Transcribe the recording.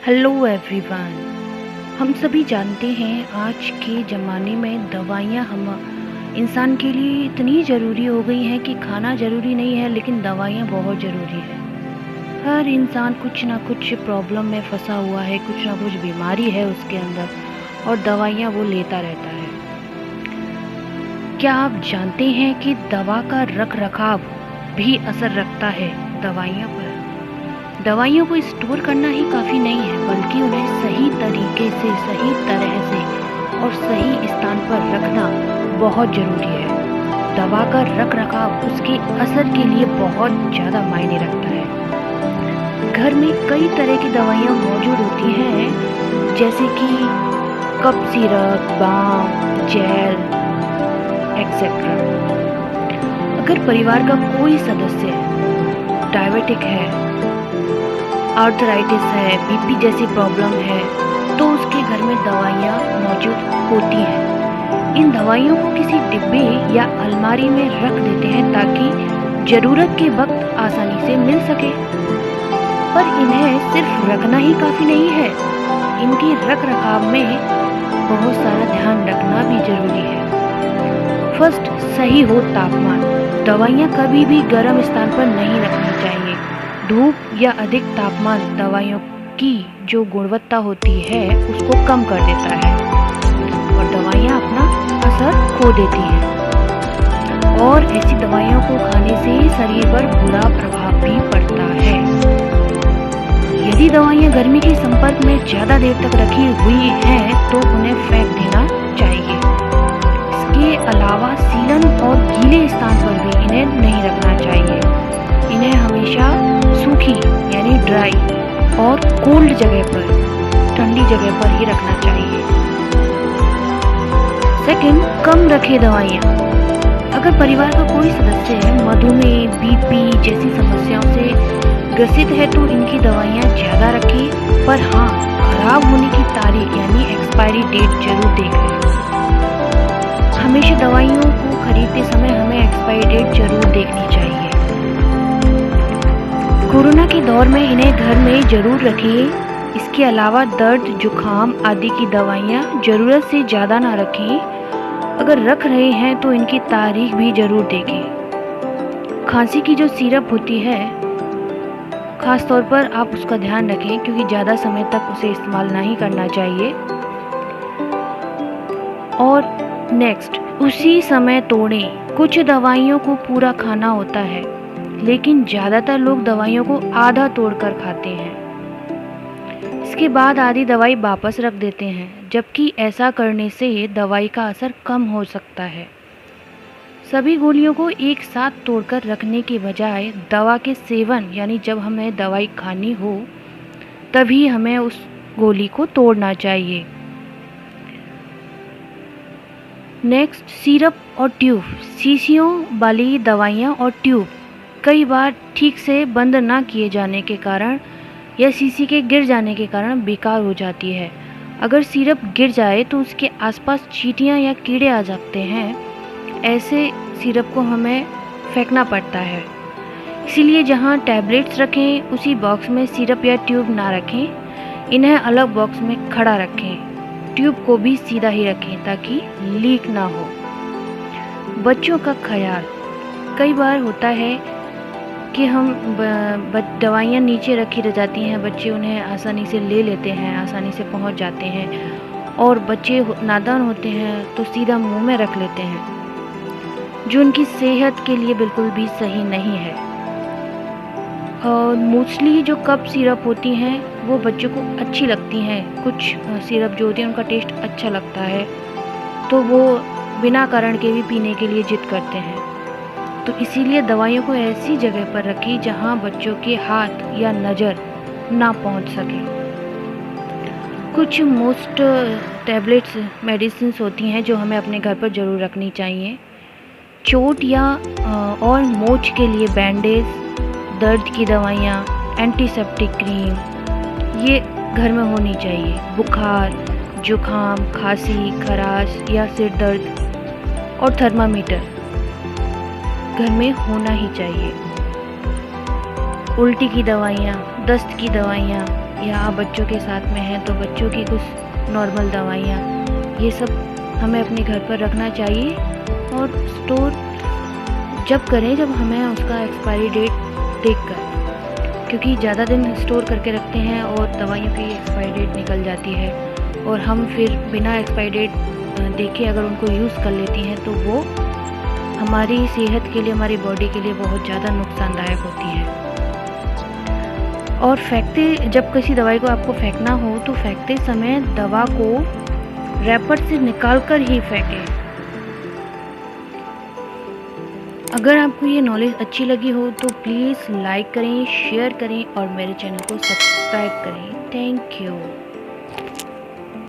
Hello everyone. हम सभी जानते हैं आज के ज़माने में दवाइयाँ हम इंसान के लिए इतनी ज़रूरी हो गई हैं कि खाना ज़रूरी नहीं है लेकिन दवाइयाँ बहुत ज़रूरी है। हर इंसान कुछ ना कुछ प्रॉब्लम में फंसा हुआ है, कुछ ना कुछ बीमारी है उसके अंदर और दवाइयाँ वो लेता रहता है। क्या आप जानते हैं कि दवा का रख रखाव भी असर रखता है दवाइयों पर? दवाइयों को स्टोर करना ही काफ़ी नहीं है बल्कि उन्हें सही तरीके से, सही तरह से और सही स्थान पर रखना बहुत ज़रूरी है। दवा का रख रखाव उसके असर के लिए बहुत ज़्यादा मायने रखता है। घर में कई तरह की दवाइयाँ मौजूद होती हैं जैसे कि cough syrup, balm, gel etcetera. अगर परिवार का कोई सदस्य डायबिटिक है, आर्थराइटिस है, बीपी जैसी प्रॉब्लम है तो उसके घर में दवाइयाँ मौजूद होती हैं। इन दवाइयों को किसी डिब्बे या अलमारी में रख देते हैं ताकि ज़रूरत के वक्त आसानी से मिल सके। पर इन्हें सिर्फ रखना ही काफ़ी नहीं है, इनकी रख रखाव में बहुत सारा ध्यान रखना भी ज़रूरी है। फर्स्ट, सही हो तापमान। दवाइयाँ कभी भी गर्म स्थान पर नहीं रखनी चाहिए। धूप या अधिक तापमान दवाइयों की जो गुणवत्ता होती है उसको कम कर देता है और दवाइयाँ अपना असर खो देती हैं और ऐसी दवाइयों को खाने से शरीर पर बुरा प्रभाव भी पड़ता है। यदि दवाइयाँ गर्मी के संपर्क में ज़्यादा देर तक रखी हुई हैं तो उन्हें फेंक देना चाहिए। इसके अलावा सीलन और गीले स्थान पर भी इन्हें नहीं रखना चाहिए। इन्हें हमेशा सूखी यानी ड्राई और कोल्ड जगह पर, ठंडी जगह पर ही रखना चाहिए। सेकंड, कम रखें दवाइयाँ। अगर परिवार का कोई सदस्य है मधुमेह, बीपी जैसी समस्याओं से ग्रसित है तो इनकी दवाइयाँ ज़्यादा रखें, पर हाँ, खराब होने की तारीख यानी एक्सपायरी डेट जरूर देख लें। हमेशा दवाइयों को खरीदते समय हमें एक्सपायरी डेट जरूर देखनी चाहिए। कोरोना के दौर में इन्हें घर में जरूर रखें। इसके अलावा दर्द, जुखाम आदि की दवाइयाँ ज़रूरत से ज़्यादा ना रखें। अगर रख रहे हैं तो इनकी तारीख भी ज़रूर देखें। खांसी की जो सिरप होती है ख़ास तौर पर आप उसका ध्यान रखें क्योंकि ज़्यादा समय तक उसे इस्तेमाल नहीं करना चाहिए। और नेक्स्ट, उसी समय तोड़ें। कुछ दवाइयों को पूरा खाना होता है लेकिन ज़्यादातर लोग दवाइयों को आधा तोड़कर खाते हैं। इसके बाद आधी दवाई वापस रख देते हैं, जबकि ऐसा करने से दवाई का असर कम हो सकता है। सभी गोलियों को एक साथ तोड़कर रखने के बजाय दवा के सेवन यानी जब हमें दवाई खानी हो तभी हमें उस गोली को तोड़ना चाहिए। नेक्स्ट, सिरप और ट्यूब। शीशियों वाली दवाइयाँ और ट्यूब कई बार ठीक से बंद ना किए जाने के कारण या शीशी के गिर जाने के कारण बेकार हो जाती है। अगर सिरप गिर जाए तो उसके आसपास चींटियाँ या कीड़े आ जाते हैं। ऐसे सिरप को हमें फेंकना पड़ता है। इसीलिए जहाँ टैबलेट्स रखें उसी बॉक्स में सिरप या ट्यूब ना रखें, इन्हें अलग बॉक्स में खड़ा रखें। ट्यूब को भी सीधा ही रखें ताकि लीक ना हो। बच्चों का ख्याल। कई बार होता है कि हम दवाइयाँ नीचे रखी रह जाती हैं, बच्चे उन्हें आसानी से ले लेते हैं, आसानी से पहुंच जाते हैं और बच्चे नादान होते हैं तो सीधा मुंह में रख लेते हैं, जो उनकी सेहत के लिए बिल्कुल भी सही नहीं है। और मोस्टली जो कप सिरप होती हैं वो बच्चों को अच्छी लगती हैं। कुछ सिरप जो होती हैं उनका टेस्ट अच्छा लगता है तो वो बिना कारण के भी पीने के लिए जिद करते हैं। तो इसीलिए दवाइयों को ऐसी जगह पर रखें जहां बच्चों के हाथ या नज़र ना पहुंच सके। कुछ मोस्ट टैबलेट्स, मेडिसिन्स होती हैं जो हमें अपने घर पर ज़रूर रखनी चाहिए। चोट या और मोच के लिए बैंडेज, दर्द की दवाइयाँ, एंटीसेप्टिक क्रीम ये घर में होनी चाहिए। बुखार, जुखाम, खांसी, खराश या सिर दर्द और थर्मामीटर घर में होना ही चाहिए। उल्टी की दवाइयाँ, दस्त की दवाइयाँ, या आप बच्चों के साथ में हैं तो बच्चों की कुछ नॉर्मल दवाइयाँ, ये सब हमें अपने घर पर रखना चाहिए। और स्टोर जब करें जब हमें उसका एक्सपायरी डेट देखकर, क्योंकि ज़्यादा दिन स्टोर करके रखते हैं और दवाइयों की एक्सपायरी डेट निकल जाती है और हम फिर बिना एक्सपायरी डेट देखे अगर उनको यूज़ कर लेती हैं तो वो हमारी सेहत के लिए, हमारी बॉडी के लिए बहुत ज़्यादा नुकसानदायक होती है। और जब किसी दवाई को आपको फेंकना हो तो फेंकते समय दवा को रैपर से निकाल कर ही फेंकें। अगर आपको ये नॉलेज अच्छी लगी हो तो प्लीज़ लाइक करें, शेयर करें और मेरे चैनल को सब्सक्राइब करें। Thank you.